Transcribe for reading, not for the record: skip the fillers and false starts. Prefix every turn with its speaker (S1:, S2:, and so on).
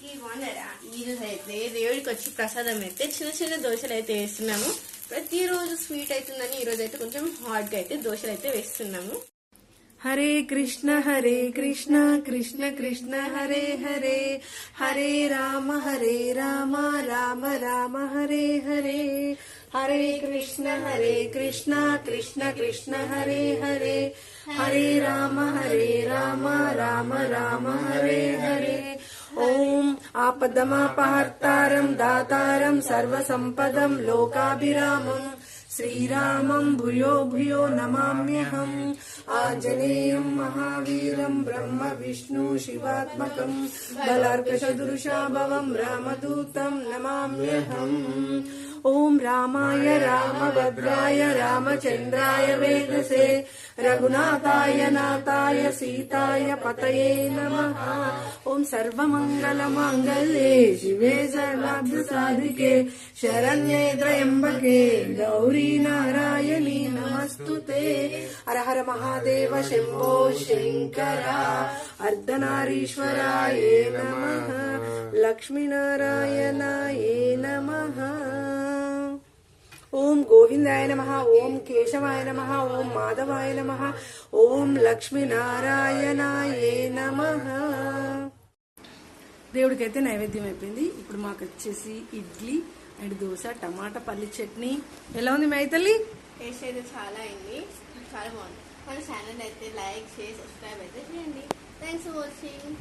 S1: అందరికి బాగున్నారా? ఈరోజు అయితే దేవుడికి వచ్చి ప్రసాదం అయితే చిన్న చిన్న దోశలు అయితే వేస్తున్నాము. ప్రతిరోజు స్వీట్ అవుతుందని ఈరోజు అయితే కొంచెం హాట్ గా అయితే దోశలు అయితే వేస్తున్నాము.
S2: హరే కృష్ణ కృష్ణ కృష్ణ హరే హరే, హరే రామ రామ రామ హరే హరే, హరే కృష్ణ కృష్ణ కృష్ణ హరే హరే, హరే రామ రామ రామ హరే హరే. ఓం ఆపదమాపహర్తారం దాతారం సర్వసంపదం లోకాభిరామం శ్రీరామం భూయో భూయో నమామ్యహం. ఆంజనేయం మహావీరం బ్రహ్మ విష్ణు శివాత్మకం బలార్కసదృశాభవం రామదూతం నమామ్యహం. ఓం రామాయ రామభద్రాయ రామచంద్రాయ వేదసే రఘునాథాయ నాథాయ సీతాయ పతయే నమః. ఓం సర్వమంగళమాంగళ్యే శివే సర్వార్థ సాధికే శరణ్యే త్రయంబకే గౌరీ నారాయణీ నమస్తుతే. హర హర మహాదేవ శంభో శంకర అర్ధనారీశ్వరాయే నమః, లక్ష్మీనారాయణాయే నమః. ఓం గోవిందాయ నమః, ఓం కేశవాయ నమః, ఓం మాధవాయ నమః, ఓం లక్ష్మీనారాయణాయే నమః. దేవుడికైతే నైవేద్యం అయిపోయింది. ఇప్పుడు మాకు వచ్చేసి ఇడ్లీ అండ్ దోశ, టమాటా పల్లి చట్నీ. ఎలా ఉంది మైతల్లి?
S1: టేస్ట్ అయితే చాలా అయింది, చాలా బాగుంది. మన ఛానల్ అయితే లైక్ షేర్ సబ్స్క్రైబ్ అయితే చేయండి. Thanks for watching.